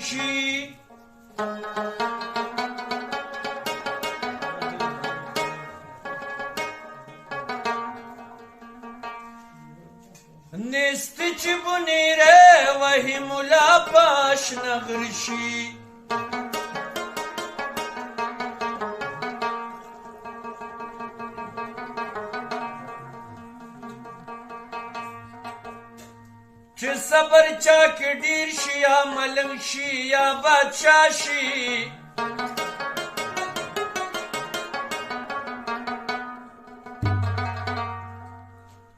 شي نستی چی بنیره وحی ملا پاش نغرشی چه صبر چاک دیر شی یا ملنگ شی یا بادشاہ شی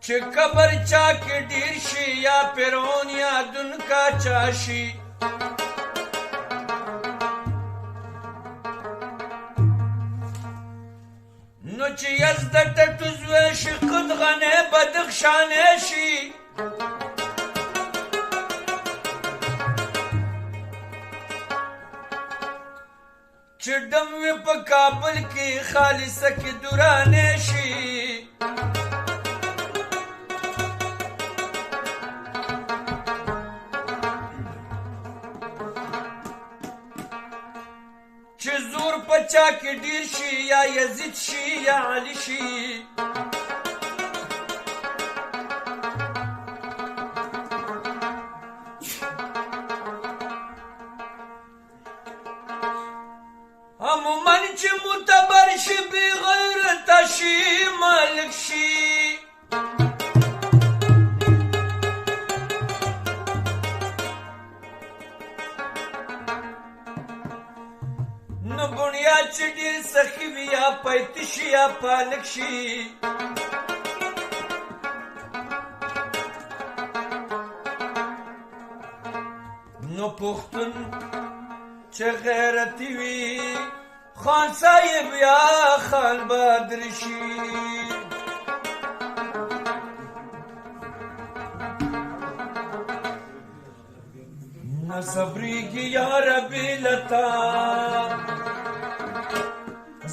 چه کبر چاک دیر شی یا پیرون یا دن کا چاشی نو چه یزدت تزوش قدغنه بدخشانه شی چه دموی پا کابل کی خالصه کی دورانه شی چه زور پچا کی دیر شی یا یزید شی یا علی شی من چه متبر شی بی غیرت شی مالک شی نو بنیا چه دیر سخی وی یا پیت شی یا پالک شی نو پختون چه غیرتی وی خان صاحب یا خان بدر شی نصبریږي یا ربی لتا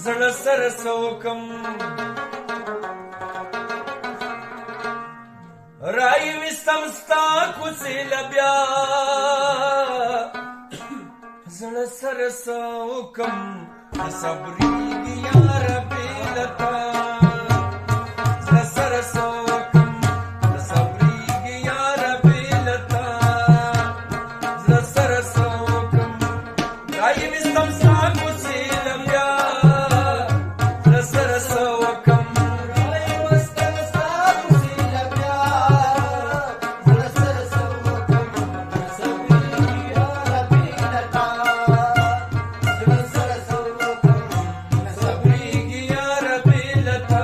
زړه سره سوکم رای وستم ستا کوڅې لبیا زړه سره سوکم نصبریږي یا ربی لتا زړه سره سوکم نصبریږي یا ربی لتا زړه سره سوکم رای وستم ستا کوڅې لبیا زړه سره سوکم رای وستم ستا کوڅې لبیا زړه سره سوکم نصبریږي یا ربی لتا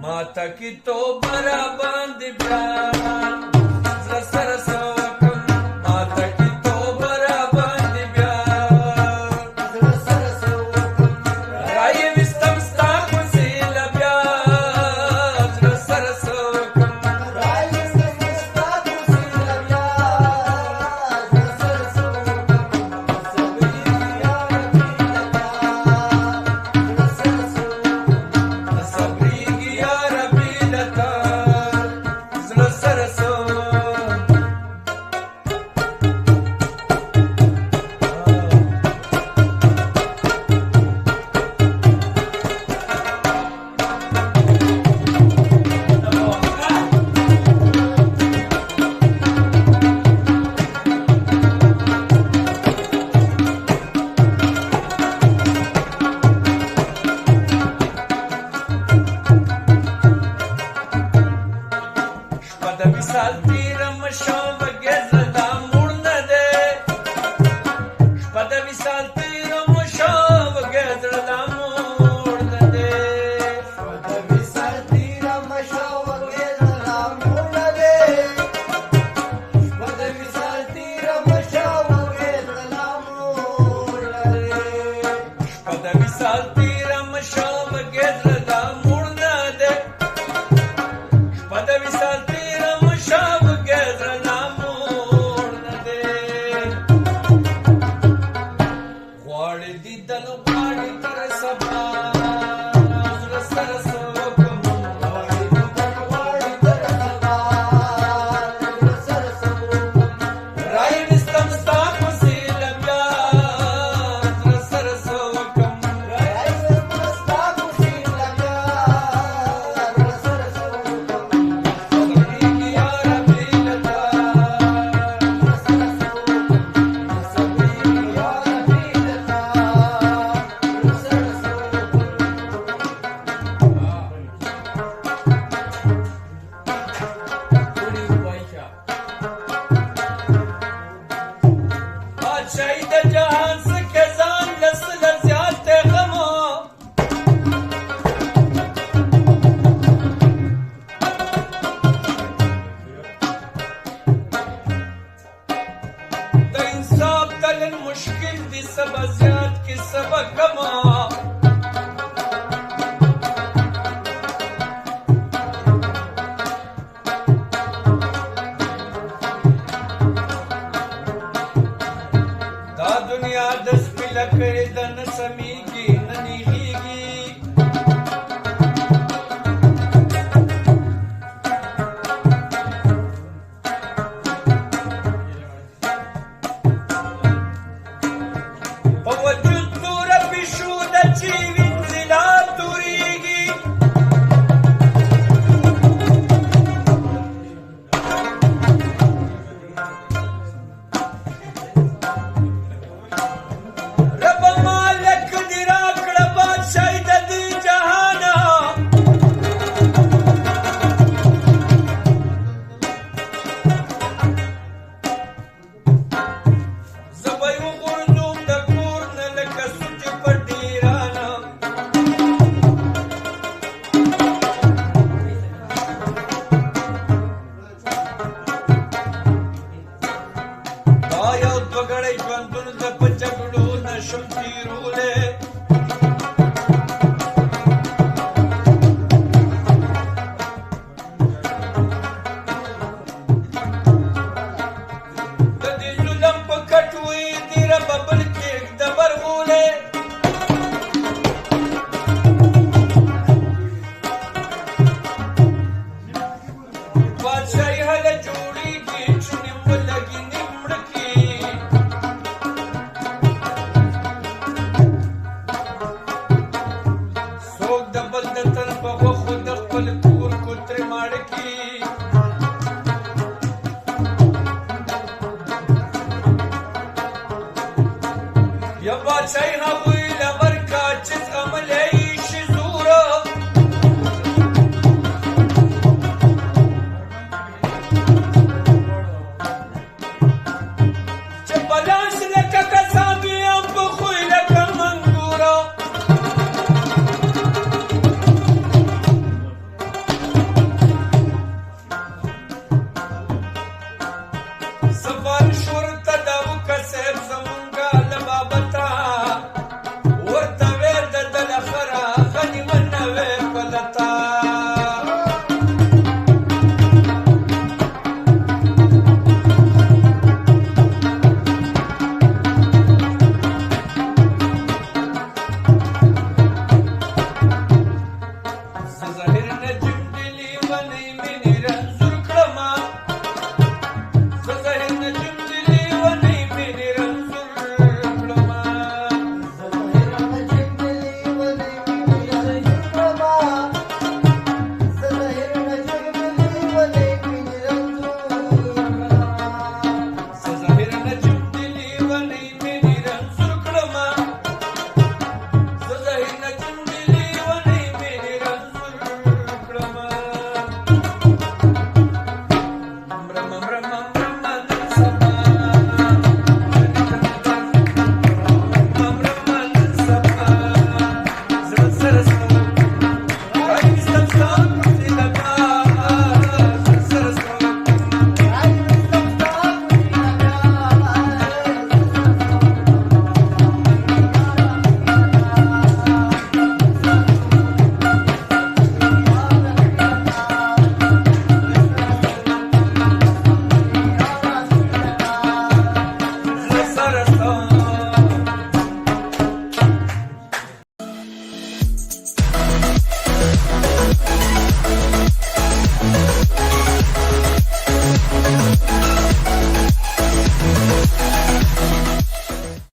माता की तो बराबंद प्यार सर सवकम माता की तो बराबंद प्यार सर सवकम राय विस्तम स्ताक से लब्याज सर सवकम राय विस्तम स्ताक से लब्याज सर सवकम सबरिया सर सवकम सबरिया रबी लता सर सवकम مثال تیرم شوم گزدا مړ نه دی شپه د وصال تیرم شوم گزدا مړ نه دی شپه د وصال تیرم شوم گزدا مړ نه دی شپه د وصال تیرم شوم گزدا مړ نه دی شپه د وصال تیرم شوم گزدا مړ نه دی شپه د وصال تیرم شوم گزدا مړ نه دی غواړي دیدن غواړي تر سبا زړه سره سوکم غواړي دیدن غواړي تر سبا زړه سره سوکم رای وستم ستا پسې لګیا زړه سره سوکم رای وستم ستا پسې لګیا زړه سره سوکم صبرېږي یاره بې له تا زړه سره سوکم صبرېږي یاره بې له تا زړه سره سوکم بادشاہی د جهان څخه ځان لس زیات غم د انصاف تلل مشکل دي سبا زیات کې سبا کم دا دنیا د سپیله کړې د نه سمیږي نه نیغېږي په وجود توره پیشو ده چې وینځي لا تورېږي رب مالک دې راکړه بادشاهي د دې جهان زه به یې وغورځوم د کور نه لکه سوچ په ډیران دا یو دوګړی ژوندون زه په جګړو نشم تېرولی د دې ظلم په کټوۍ دې ربه بل کېږده برغولی بادشاهي هله جوړېږي چې نیم ولګي نیم مړه کي څوک د بل د تن په غوښو د خپل کور کوترې ماړه کي یا بادشاهي هغوی له ورکه چې زغملی شي زوره چې په لاس لکه قصاب یم په خوی لکه منګوره سفارش ورته دا وکړه صاحب زمونږه له بابته ورته ویې د ده له خره غنیمه نه وې پلته زه ظاهر نجم د لیونۍ مینې رنځور کړمه زه ظاهر نجم د لیونۍ مینې رنځور کړمه زه ظاهر نجم د لیونۍ مینې رنځور کړمه زه ظاهر نجم د لیونۍ مینې رنځور کړمه زه ظاهر نجم د لیونۍ مینې رنځور کړمه زه ظاهر نجم د لیونۍ مینې رنځور کړمه सरस